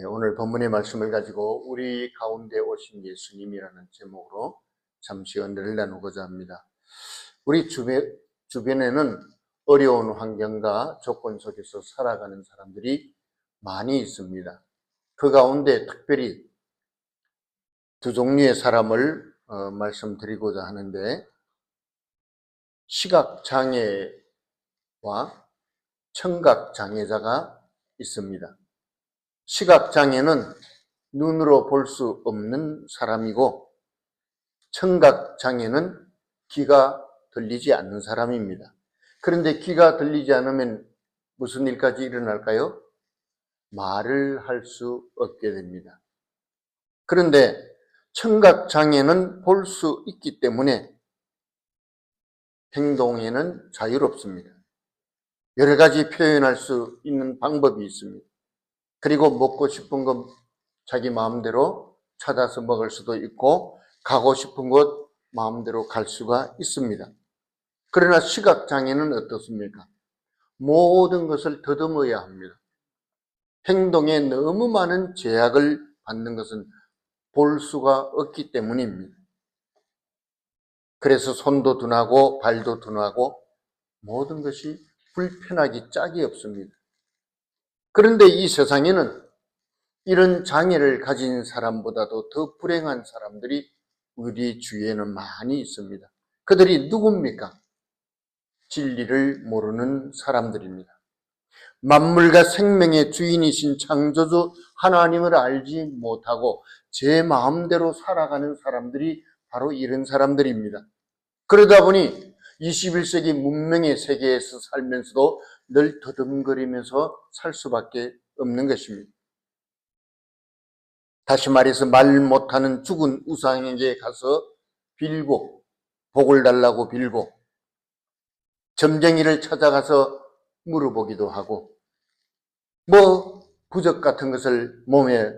오늘 본문의 말씀을 가지고 우리 가운데 오신 예수님이라는 제목으로 잠시 은혜를 나누고자 합니다. 우리 주변에는 어려운 환경과 조건 속에서 살아가는 사람들이 많이 있습니다. 그 가운데 특별히 두 종류의 사람을 말씀드리고자 하는데, 시각장애와 청각장애자가 있습니다. 시각장애는 눈으로 볼 수 없는 사람이고, 청각장애는 귀가 들리지 않는 사람입니다. 그런데 귀가 들리지 않으면 무슨 일까지 일어날까요? 말을 할 수 없게 됩니다. 그런데 청각장애는 볼 수 있기 때문에 행동에는 자유롭습니다. 여러 가지 표현할 수 있는 방법이 있습니다. 그리고 먹고 싶은 것 자기 마음대로 찾아서 먹을 수도 있고, 가고 싶은 곳 마음대로 갈 수가 있습니다. 그러나 시각장애는 어떻습니까? 모든 것을 더듬어야 합니다. 행동에 너무 많은 제약을 받는 것은 볼 수가 없기 때문입니다. 그래서 손도 둔하고 발도 둔하고 모든 것이 불편하기 짝이 없습니다. 그런데 이 세상에는 이런 장애를 가진 사람보다도 더 불행한 사람들이 우리 주위에는 많이 있습니다. 그들이 누굽니까? 진리를 모르는 사람들입니다. 만물과 생명의 주인이신 창조주 하나님을 알지 못하고 제 마음대로 살아가는 사람들이 바로 이런 사람들입니다. 그러다 보니 21세기 문명의 세계에서 살면서도 늘 더듬거리면서 살 수밖에 없는 것입니다. 다시 말해서 말 못하는 죽은 우상에게 가서 빌고, 복을 달라고 빌고, 점쟁이를 찾아가서 물어보기도 하고, 부적 같은 것을 몸에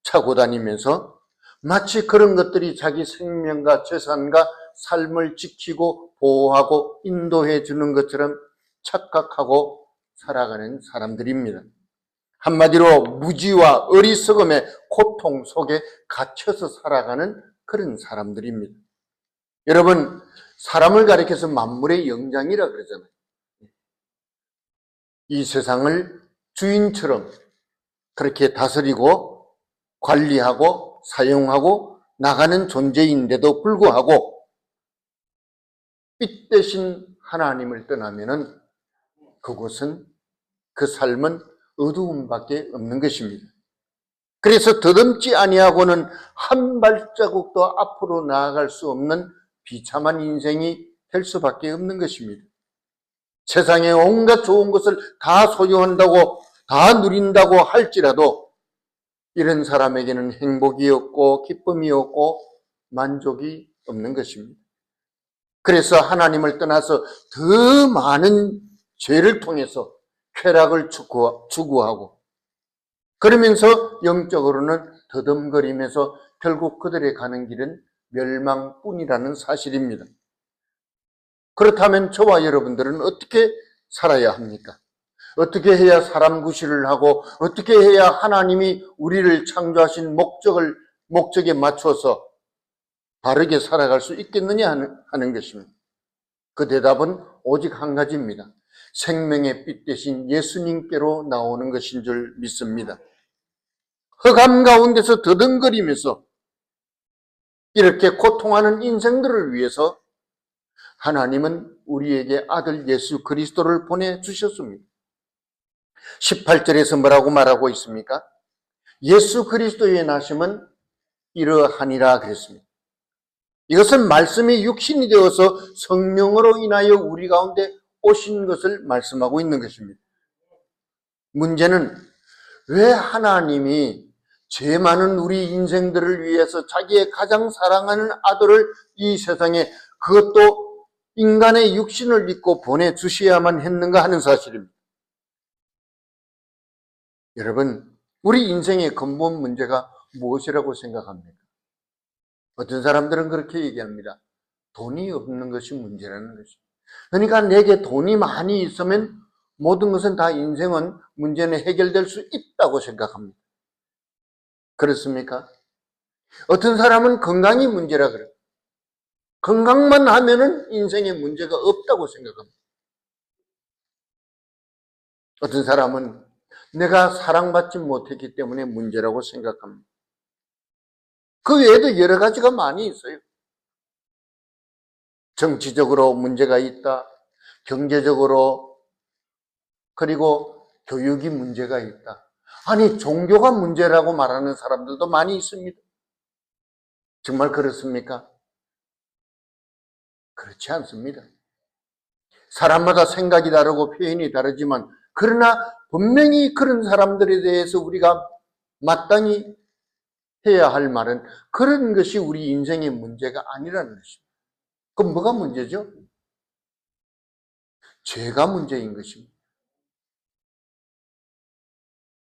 차고 다니면서 마치 그런 것들이 자기 생명과 재산과 삶을 지키고 보호하고 인도해 주는 것처럼 착각하고 살아가는 사람들입니다. 한마디로 무지와 어리석음의 고통 속에 갇혀서 살아가는 그런 사람들입니다. 여러분, 사람을 가리켜서 만물의 영장이라 그러잖아요. 이 세상을 주인처럼 그렇게 다스리고 관리하고 사용하고 나가는 존재인데도 불구하고 빛 대신 하나님을 떠나면은 그곳은, 그 삶은 어두움밖에 없는 것입니다. 그래서 더듬지 아니하고는 한 발자국도 앞으로 나아갈 수 없는 비참한 인생이 될 수밖에 없는 것입니다. 세상에 온갖 좋은 것을 다 소유한다고, 다 누린다고 할지라도 이런 사람에게는 행복이 없고 기쁨이 없고 만족이 없는 것입니다. 그래서 하나님을 떠나서 더 많은 죄를 통해서 쾌락을 추구하고, 그러면서 영적으로는 더듬거리면서 결국 그들의 가는 길은 멸망뿐이라는 사실입니다. 그렇다면 저와 여러분들은 어떻게 살아야 합니까? 어떻게 해야 사람 구실을 하고, 어떻게 해야 하나님이 우리를 창조하신 목적에 맞춰서 바르게 살아갈 수 있겠느냐 하는 것입니다. 그 대답은 오직 한 가지입니다. 생명의 빛 대신 예수님께로 나오는 것인 줄 믿습니다. 흑암 가운데서 더듬거리면서 이렇게 고통하는 인생들을 위해서 하나님은 우리에게 아들 예수 그리스도를 보내주셨습니다. 18절에서 뭐라고 말하고 있습니까? 예수 그리스도의 나심은 이러하니라 그랬습니다. 이것은 말씀이 육신이 되어서 성령으로 인하여 우리 가운데 오신 것을 말씀하고 있는 것입니다. 문제는 왜 하나님이 죄 많은 우리 인생들을 위해서 자기의 가장 사랑하는 아들을 이 세상에, 그것도 인간의 육신을 입고 보내주셔야만 했는가 하는 사실입니다. 여러분, 우리 인생의 근본 문제가 무엇이라고 생각합니까? 어떤 사람들은 그렇게 얘기합니다. 돈이 없는 것이 문제라는 것입니다. 그러니까 내게 돈이 많이 있으면 모든 것은 다, 인생은 문제는 해결될 수 있다고 생각합니다. 그렇습니까? 어떤 사람은 건강이 문제라 그래요. 건강만 하면은 인생에 문제가 없다고 생각합니다. 어떤 사람은 내가 사랑받지 못했기 때문에 문제라고 생각합니다. 그 외에도 여러 가지가 많이 있어요. 정치적으로 문제가 있다. 경제적으로, 그리고 교육이 문제가 있다. 아니, 종교가 문제라고 말하는 사람들도 많이 있습니다. 정말 그렇습니까? 그렇지 않습니다. 사람마다 생각이 다르고 표현이 다르지만, 그러나 분명히 그런 사람들에 대해서 우리가 마땅히 해야 할 말은 그런 것이 우리 인생의 문제가 아니라는 것입니다. 그럼 뭐가 문제죠? 죄가 문제인 것입니다.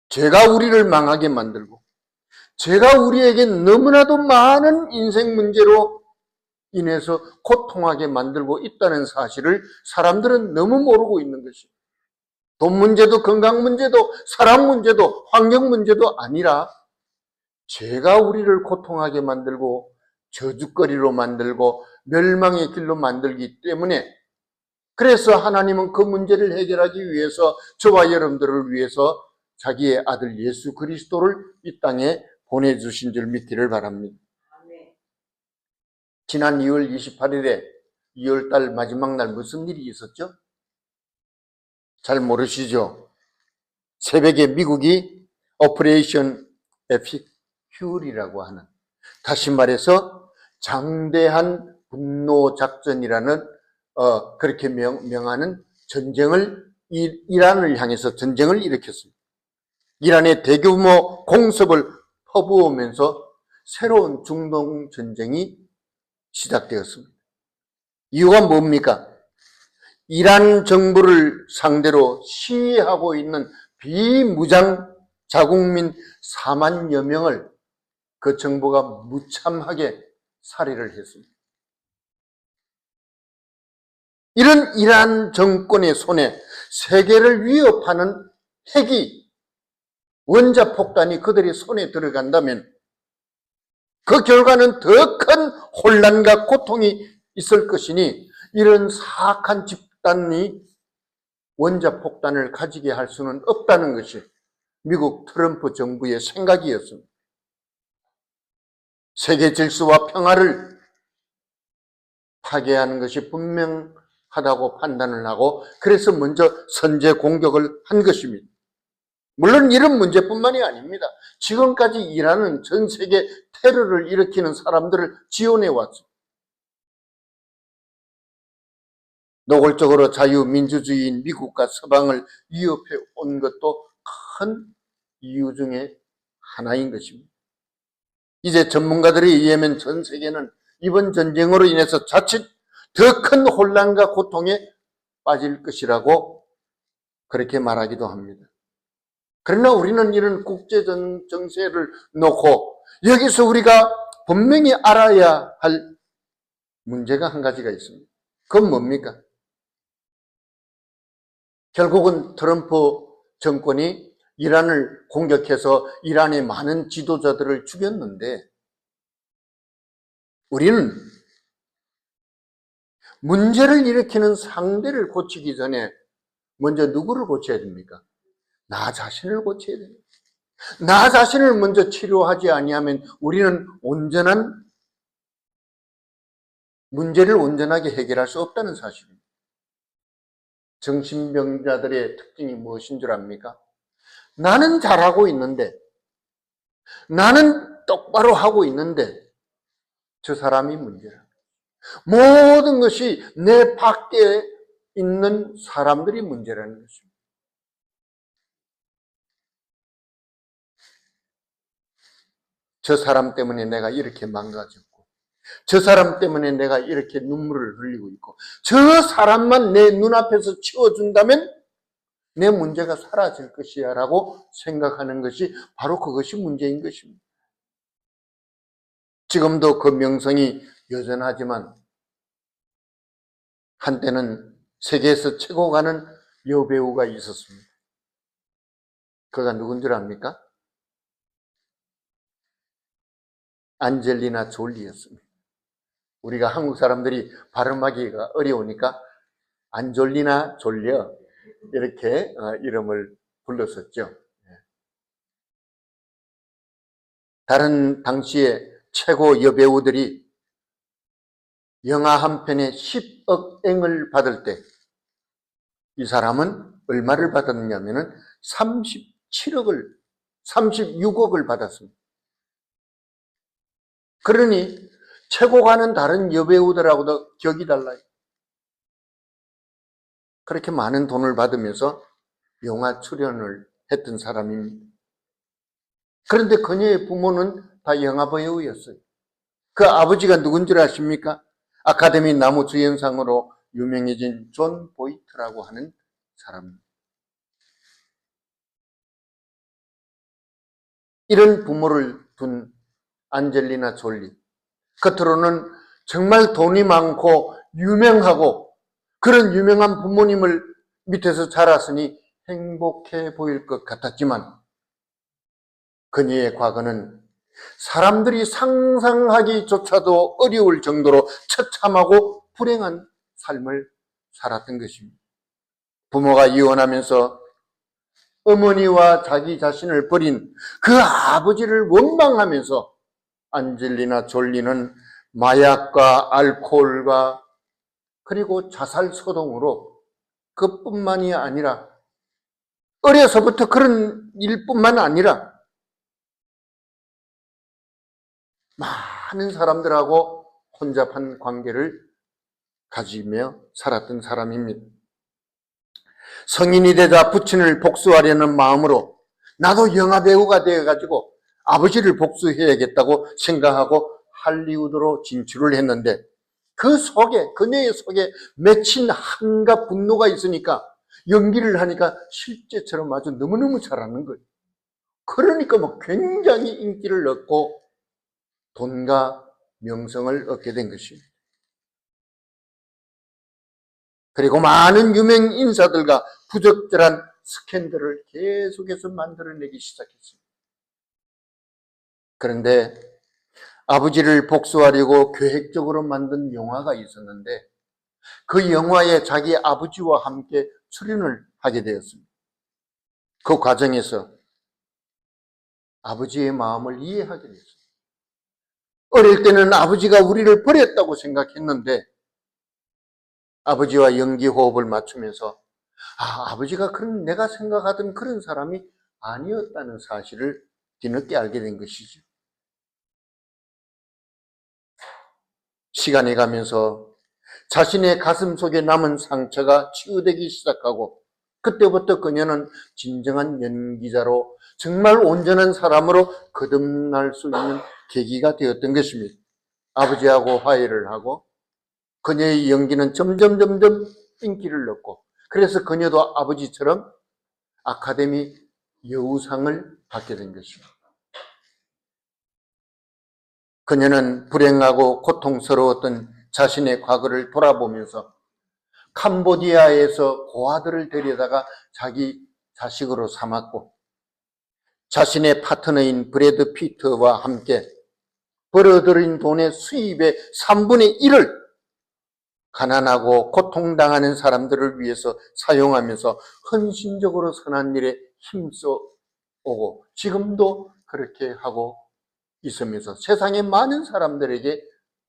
죄가 우리를 망하게 만들고, 죄가 우리에게 너무나도 많은 인생 문제로 인해서 고통하게 만들고 있다는 사실을 사람들은 너무 모르고 있는 것입니다. 돈 문제도 건강 문제도 사람 문제도 환경 문제도 아니라 죄가 우리를 고통하게 만들고 저주거리로 만들고 멸망의 길로 만들기 때문에, 그래서 하나님은 그 문제를 해결하기 위해서 저와 여러분들을 위해서 자기의 아들 예수 그리스도를 이 땅에 보내주신 줄 믿기를 바랍니다. 지난 2월 28일에 2월달 마지막 날 무슨 일이 있었죠? 잘 모르시죠? 새벽에 미국이 오퍼레이션 에픽 퓨리라고 하는, 다시 말해서 장대한 분노 작전이라는 그렇게 명하는 전쟁을, 이란을 향해서 전쟁을 일으켰습니다. 이란의 대규모 공습을 퍼부으면서 새로운 중동 전쟁이 시작되었습니다. 이유가 뭡니까? 이란 정부를 상대로 시위하고 있는 비무장 자국민 4만여 명을 그 정부가 무참하게 살해를 했습니다. 이런 이란 정권의 손에 세계를 위협하는 핵이, 원자폭탄이 그들의 손에 들어간다면 그 결과는 더 큰 혼란과 고통이 있을 것이니, 이런 사악한 집단이 원자폭탄을 가지게 할 수는 없다는 것이 미국 트럼프 정부의 생각이었습니다. 세계 질서와 평화를 파괴하는 것이 분명하다고 판단을 하고, 그래서 먼저 선제 공격을 한 것입니다. 물론 이런 문제뿐만이 아닙니다. 지금까지 이란은 전 세계 테러를 일으키는 사람들을 지원해 왔습니다. 노골적으로 자유민주주의인 미국과 서방을 위협해 온 것도 큰 이유 중에 하나인 것입니다. 이제 전문가들에 의하면 전 세계는 이번 전쟁으로 인해서 자칫 더 큰 혼란과 고통에 빠질 것이라고 그렇게 말하기도 합니다. 그러나 우리는 이런 국제 정세를 놓고 여기서 우리가 분명히 알아야 할 문제가 한 가지가 있습니다. 그건 뭡니까? 결국은 트럼프 정권이 이란을 공격해서 이란의 많은 지도자들을 죽였는데, 우리는 문제를 일으키는 상대를 고치기 전에 먼저 누구를 고쳐야 됩니까? 나 자신을 고쳐야 됩니다. 나 자신을 먼저 치료하지 아니하면 우리는 문제를 온전하게 해결할 수 없다는 사실입니다. 정신병자들의 특징이 무엇인 줄 압니까? 나는 잘하고 있는데, 나는 똑바로 하고 있는데 저 사람이 문제라. 모든 것이 내 밖에 있는 사람들이 문제라는 것입니다. 저 사람 때문에 내가 이렇게 망가졌고, 저 사람 때문에 내가 이렇게 눈물을 흘리고 있고, 저 사람만 내 눈앞에서 치워준다면 내 문제가 사라질 것이야 라고 생각하는 것이 바로 그것이 문제인 것입니다. 지금도 그 명성이 여전하지만 한때는 세계에서 최고 가는 여배우가 있었습니다. 그가 누군 줄 압니까? 안젤리나 졸리였습니다. 우리가 한국 사람들이 발음하기가 어려우니까 안졸리나 졸려 이렇게 이름을 불렀었죠. 다른 당시의 최고 여배우들이 영화 한 편에 10억 엔을 받을 때 이 사람은 얼마를 받았냐면은 36억을 받았습니다. 그러니 최고가는 다른 여배우들하고도 격이 달라요. 그렇게 많은 돈을 받으면서 영화 출연을 했던 사람입니다. 그런데 그녀의 부모는 다 영화 배우였어요. 그 아버지가 누군 줄 아십니까? 아카데미 나무주연상으로 유명해진 존 보이트라고 하는 사람입니다. 이런 부모를 둔 안젤리나 졸리, 겉으로는 정말 돈이 많고 유명하고 그런 유명한 부모님을 밑에서 자랐으니 행복해 보일 것 같았지만 그녀의 과거는 사람들이 상상하기조차도 어려울 정도로 처참하고 불행한 삶을 살았던 것입니다. 부모가 이혼하면서 어머니와 자기 자신을 버린 그 아버지를 원망하면서 안젤리나 졸리는 마약과 알코올과 그리고 자살 소동으로 그뿐만이 아니라 어려서부터 그런 일뿐만 아니라 많은 사람들하고 혼잡한 관계를 가지며 살았던 사람입니다. 성인이 되자 부친을 복수하려는 마음으로 나도 영화배우가 되어가지고 아버지를 복수해야겠다고 생각하고 할리우드로 진출을 했는데 그 속에, 그녀의 속에 맺힌 한과 분노가 있으니까 연기를 하니까 실제처럼 아주 너무너무 잘하는 거예요. 그러니까 뭐 굉장히 인기를 얻고 돈과 명성을 얻게 된 것입니다. 그리고 많은 유명 인사들과 부적절한 스캔들을 계속해서 만들어내기 시작했습니다. 그런데 아버지를 복수하려고 계획적으로 만든 영화가 있었는데 그 영화에 자기 아버지와 함께 출연을 하게 되었습니다. 그 과정에서 아버지의 마음을 이해하게 됐습니다. 어릴 때는 아버지가 우리를 버렸다고 생각했는데 아버지와 연기 호흡을 맞추면서 아버지가 그런 내가 생각하던 그런 사람이 아니었다는 사실을 뒤늦게 알게 된 것이죠. 시간이 가면서 자신의 가슴 속에 남은 상처가 치유되기 시작하고 그때부터 그녀는 진정한 연기자로 정말 온전한 사람으로 거듭날 수 있는 계기가 되었던 것입니다. 아버지하고 화해를 하고 그녀의 연기는 점점 인기를 얻고 그래서 그녀도 아버지처럼 아카데미 여우상을 받게 된 것입니다. 그녀는 불행하고 고통스러웠던 자신의 과거를 돌아보면서 캄보디아에서 고아들을 데려다가 자기 자식으로 삼았고 자신의 파트너인 브래드 피트와 함께 벌어들인 돈의 수입의 3분의 1을 가난하고 고통당하는 사람들을 위해서 사용하면서 헌신적으로 선한 일에 힘써오고 지금도 그렇게 하고 있으면서 세상의 많은 사람들에게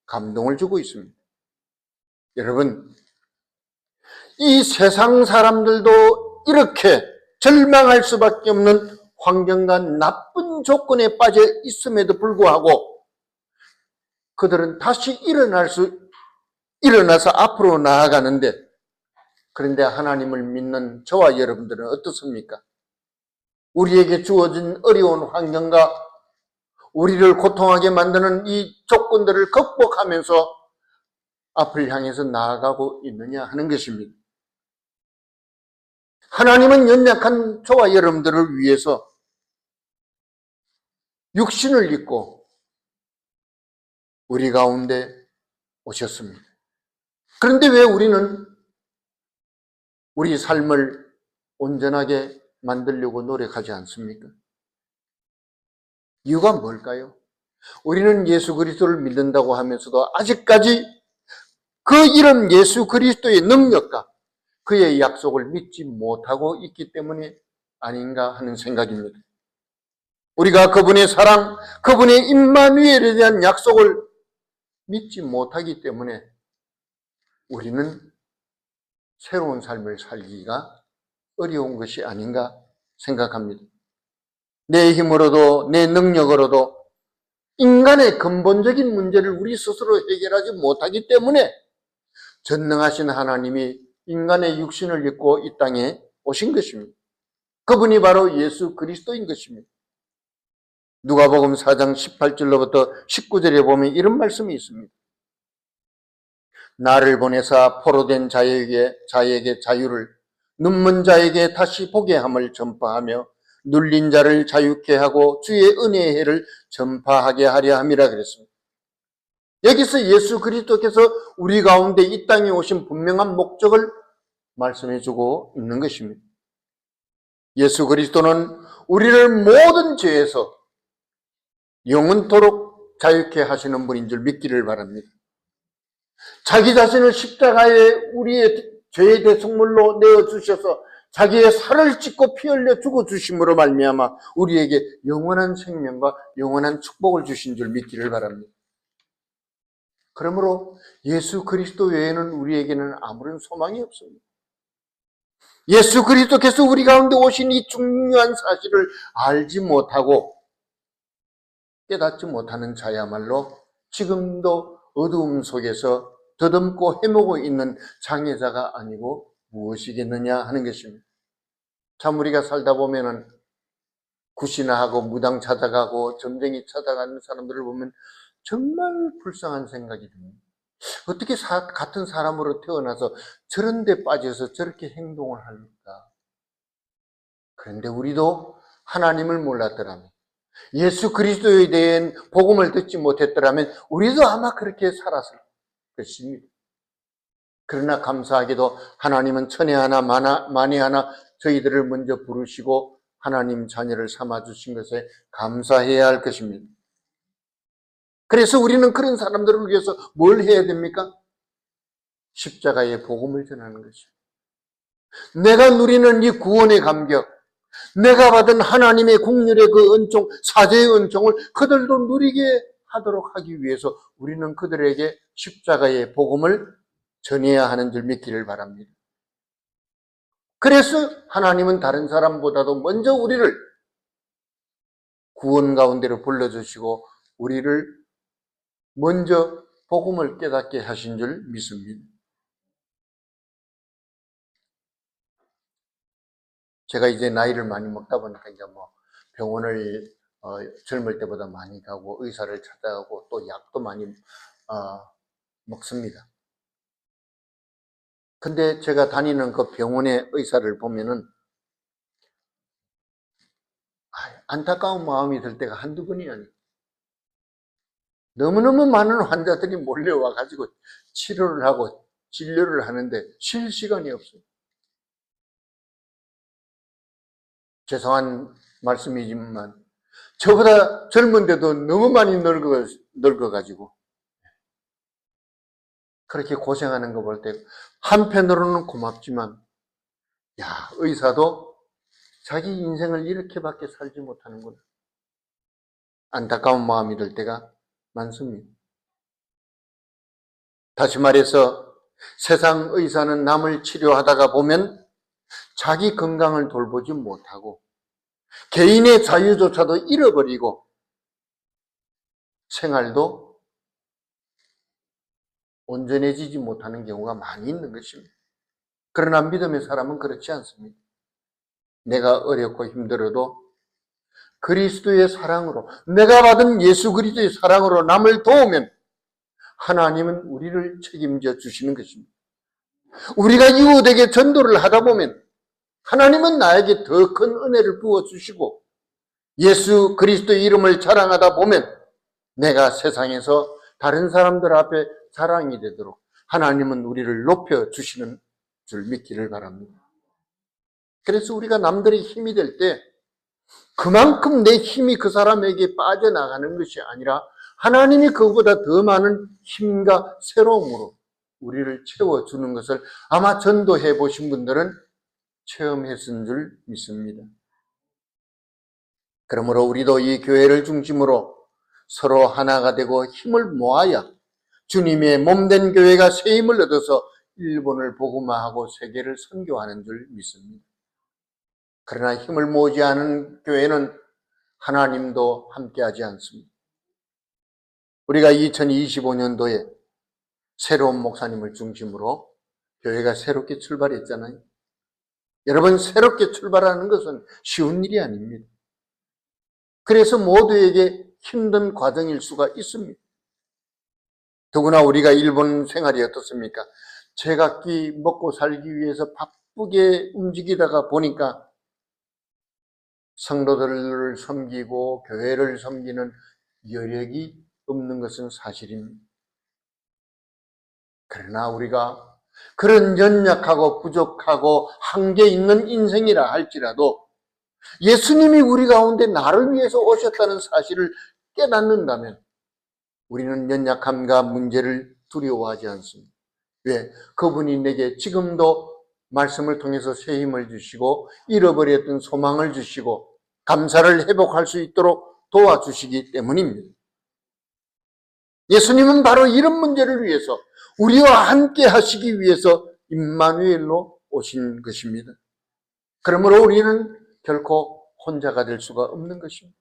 감동을 주고 있습니다. 여러분, 이 세상 사람들도 이렇게 절망할 수밖에 없는 환경과 나쁜 조건에 빠져 있음에도 불구하고 그들은 다시 일어나서 앞으로 나아가는데 그런데 하나님을 믿는 저와 여러분들은 어떻습니까? 우리에게 주어진 어려운 환경과 우리를 고통하게 만드는 이 조건들을 극복하면서 앞을 향해서 나아가고 있느냐 하는 것입니다. 하나님은 연약한 저와 여러분들을 위해서 육신을 입고 우리 가운데 오셨습니다. 그런데 왜 우리는 우리 삶을 온전하게 만들려고 노력하지 않습니까? 이유가 뭘까요? 우리는 예수 그리스도를 믿는다고 하면서도 아직까지 그 이름 예수 그리스도의 능력과 그의 약속을 믿지 못하고 있기 때문에 아닌가 하는 생각입니다. 우리가 그분의 사랑, 그분의 임마누엘에 대한 약속을 믿지 못하기 때문에 우리는 새로운 삶을 살기가 어려운 것이 아닌가 생각합니다. 내 힘으로도 내 능력으로도 인간의 근본적인 문제를 우리 스스로 해결하지 못하기 때문에 전능하신 하나님이 인간의 육신을 입고 이 땅에 오신 것입니다. 그분이 바로 예수 그리스도인 것입니다. 누가복음 4장 18절로부터 19절에 보면 이런 말씀이 있습니다. 나를 보내사 포로된 자에게 자유를, 눈먼 자에게 다시 보게 함을 전파하며 눌린 자를 자유케 하고 주의 은혜의 해를 전파하게 하려 함이라 그랬습니다. 여기서 예수 그리스도께서 우리 가운데 이 땅에 오신 분명한 목적을 말씀해주고 있는 것입니다. 예수 그리스도는 우리를 모든 죄에서 영원토록 자유케 하시는 분인 줄 믿기를 바랍니다. 자기 자신을 십자가에 우리의 죄의 대속물로 내어주셔서 자기의 살을 찢고 피 흘려 죽어주심으로 말미암아 우리에게 영원한 생명과 영원한 축복을 주신 줄 믿기를 바랍니다. 그러므로 예수 그리스도 외에는 우리에게는 아무런 소망이 없습니다. 예수 그리스도께서 우리 가운데 오신 이 중요한 사실을 알지 못하고 깨닫지 못하는 자야말로 지금도 어두움 속에서 더듬고 헤매고 있는 장애자가 아니고 무엇이겠느냐 하는 것입니다. 참 우리가 살다 보면은 굿이나 무당 찾아가고 점쟁이 찾아가는 사람들을 보면 정말 불쌍한 생각이 듭니다. 어떻게 같은 사람으로 태어나서 저런 데 빠져서 저렇게 행동을 할까? 그런데 우리도 하나님을 몰랐더라면, 예수 그리스도에 대한 복음을 듣지 못했더라면 우리도 아마 그렇게 살았을 것입니다. 그러나 감사하게도 하나님은 천에 하나 만에 하나 저희들을 먼저 부르시고 하나님 자녀를 삼아주신 것에 감사해야 할 것입니다. 그래서 우리는 그런 사람들을 위해서 뭘 해야 됩니까? 십자가의 복음을 전하는 것이죠. 내가 누리는 이 구원의 감격, 내가 받은 하나님의 국률의 그 은총, 사죄의 은총을 그들도 누리게 하도록 하기 위해서 우리는 그들에게 십자가의 복음을 전해야 하는 줄 믿기를 바랍니다. 그래서 하나님은 다른 사람보다도 먼저 우리를 구원 가운데로 불러주시고 우리를 먼저 복음을 깨닫게 하신 줄 믿습니다. 제가 이제 나이를 많이 먹다 보니까 이제 병원을 젊을 때보다 많이 가고 의사를 찾아가고 또 약도 많이 먹습니다. 근데 제가 다니는 그 병원의 의사를 보면은 안타까운 마음이 들 때가 한두 번이 아니에요. 너무너무 많은 환자들이 몰려와가지고 치료를 하고 진료를 하는데 쉴 시간이 없어요. 죄송한 말씀이지만 저보다 젊은데도 너무 많이 늙어가지고 그렇게 고생하는 거 볼 때 한편으로는 고맙지만 의사도 자기 인생을 이렇게밖에 살지 못하는구나. 안타까운 마음이 들 때가 많습니다. 다시 말해서 세상 의사는 남을 치료하다가 보면 자기 건강을 돌보지 못하고 개인의 자유조차도 잃어버리고 생활도 온전해지지 못하는 경우가 많이 있는 것입니다. 그러나 믿음의 사람은 그렇지 않습니다. 내가 어렵고 힘들어도 그리스도의 사랑으로, 내가 받은 예수 그리스도의 사랑으로 남을 도우면 하나님은 우리를 책임져 주시는 것입니다. 우리가 이웃에게 전도를 하다 보면 하나님은 나에게 더 큰 은혜를 부어주시고 예수 그리스도의 이름을 자랑하다 보면 내가 세상에서 다른 사람들 앞에 자랑이 되도록 하나님은 우리를 높여주시는 줄 믿기를 바랍니다. 그래서 우리가 남들의 힘이 될 때 그만큼 내 힘이 그 사람에게 빠져나가는 것이 아니라 하나님이 그보다 더 많은 힘과 새로움으로 우리를 채워주는 것을 아마 전도해 보신 분들은 체험했은 줄 믿습니다. 그러므로 우리도 이 교회를 중심으로 서로 하나가 되고 힘을 모아야 주님의 몸된 교회가 새 힘을 얻어서 일본을 복음화하고 세계를 선교하는 줄 믿습니다. 그러나 힘을 모으지 않은 교회는 하나님도 함께하지 않습니다. 우리가 2025년도에 새로운 목사님을 중심으로 교회가 새롭게 출발했잖아요. 여러분, 새롭게 출발하는 것은 쉬운 일이 아닙니다. 그래서 모두에게 힘든 과정일 수가 있습니다. 더구나 우리가 일본 생활이 어떻습니까? 제각기 먹고 살기 위해서 바쁘게 움직이다가 보니까 성도들을 섬기고 교회를 섬기는 여력이 없는 것은 사실입니다. 그러나 우리가 그런 연약하고 부족하고 한계 있는 인생이라 할지라도 예수님이 우리 가운데 나를 위해서 오셨다는 사실을 깨닫는다면 우리는 연약함과 문제를 두려워하지 않습니다. 왜? 그분이 내게 지금도 말씀을 통해서 새 힘을 주시고 잃어버렸던 소망을 주시고 감사를 회복할 수 있도록 도와주시기 때문입니다. 예수님은 바로 이런 문제를 위해서 우리와 함께 하시기 위해서 임마누엘로 오신 것입니다. 그러므로 우리는 결코 혼자가 될 수가 없는 것입니다.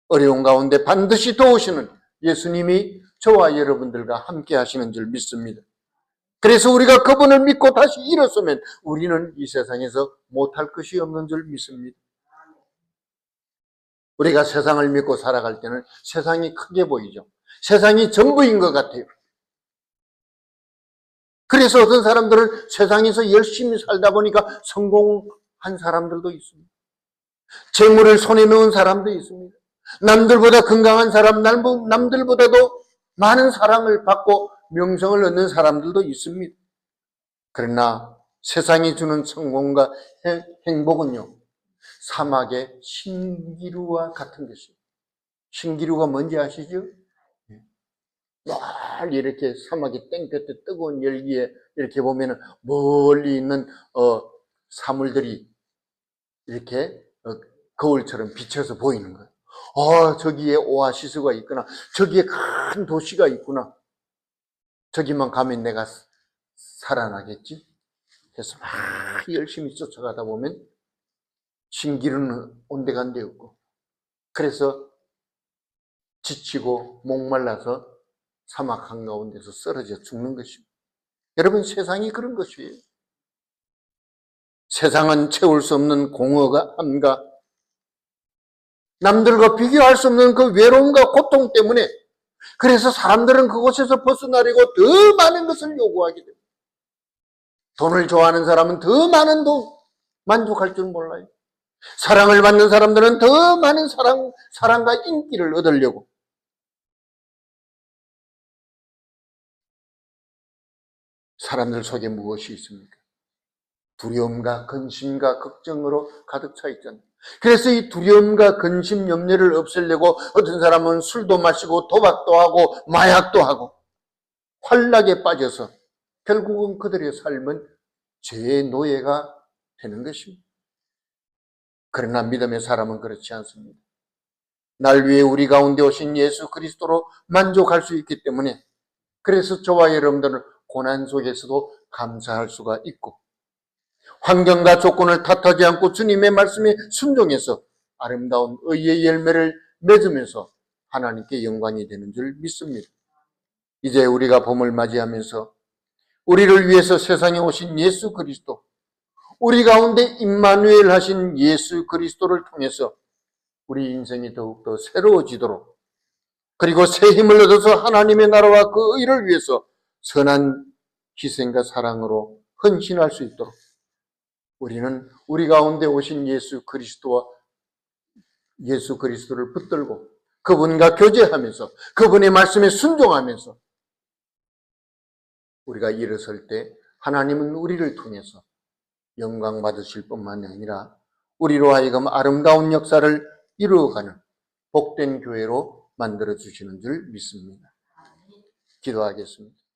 어려운 가운데 반드시 도우시는 예수님이 저와 여러분들과 함께 하시는 줄 믿습니다. 그래서 우리가 그분을 믿고 다시 일어서면 우리는 이 세상에서 못할 것이 없는 줄 믿습니다. 우리가 세상을 믿고 살아갈 때는 세상이 크게 보이죠. 세상이 전부인 것 같아요. 그래서 어떤 사람들은 세상에서 열심히 살다 보니까 성공한 사람들도 있습니다. 재물을 손에 넣은 사람도 있습니다. 남들보다 건강한 사람, 남들보다도 많은 사랑을 받고 명성을 얻는 사람들도 있습니다. 그러나 세상이 주는 성공과 행복은요, 사막의 신기루와 같은 것입니다. 신기루가 뭔지 아시죠? 날 이렇게 사막의 땡볕에 뜨거운 열기에 이렇게 보면은 멀리 있는 사물들이 이렇게 거울처럼 비쳐서 보이는 거예요. 저기에 오아시스가 있구나. 저기에 큰 도시가 있구나. 저기만 가면 내가 살아나겠지? 그래서 막 열심히 쫓아가다 보면 신기루는 온데간데 없고, 그래서 지치고 목말라서 사막 한가운데서 쓰러져 죽는 것입니다. 여러분, 세상이 그런 것이에요. 세상은 채울 수 없는 공허함과 남들과 비교할 수 없는 그 외로움과 고통 때문에, 그래서 사람들은 그곳에서 벗어나려고 더 많은 것을 요구하게 됩니다. 돈을 좋아하는 사람은 더 많은 돈 만족할 줄 몰라요. 사랑을 받는 사람들은 더 많은 사랑과 인기를 얻으려고. 사람들 속에 무엇이 있습니까? 두려움과 근심과 걱정으로 가득 차 있잖아요. 그래서 이 두려움과 근심, 염려를 없애려고 어떤 사람은 술도 마시고 도박도 하고 마약도 하고 환락에 빠져서 결국은 그들의 삶은 죄의 노예가 되는 것입니다. 그러나 믿음의 사람은 그렇지 않습니다. 날 위해 우리 가운데 오신 예수 그리스도로 만족할 수 있기 때문에, 그래서 저와 여러분들은 고난 속에서도 감사할 수가 있고, 환경과 조건을 탓하지 않고 주님의 말씀에 순종해서 아름다운 의의 열매를 맺으면서 하나님께 영광이 되는 줄 믿습니다. 이제 우리가 봄을 맞이하면서 우리를 위해서 세상에 오신 예수 그리스도, 우리 가운데 임마누엘 하신 예수 그리스도를 통해서 우리 인생이 더욱더 새로워지도록, 그리고 새 힘을 얻어서 하나님의 나라와 그 의를 위해서 선한 희생과 사랑으로 헌신할 수 있도록 우리는 우리 가운데 오신 예수 그리스도를 붙들고 그분과 교제하면서 그분의 말씀에 순종하면서 우리가 일어설 때 하나님은 우리를 통해서 영광 받으실 뿐만 아니라 우리로 하여금 아름다운 역사를 이루어가는 복된 교회로 만들어 주시는 줄 믿습니다. 기도하겠습니다.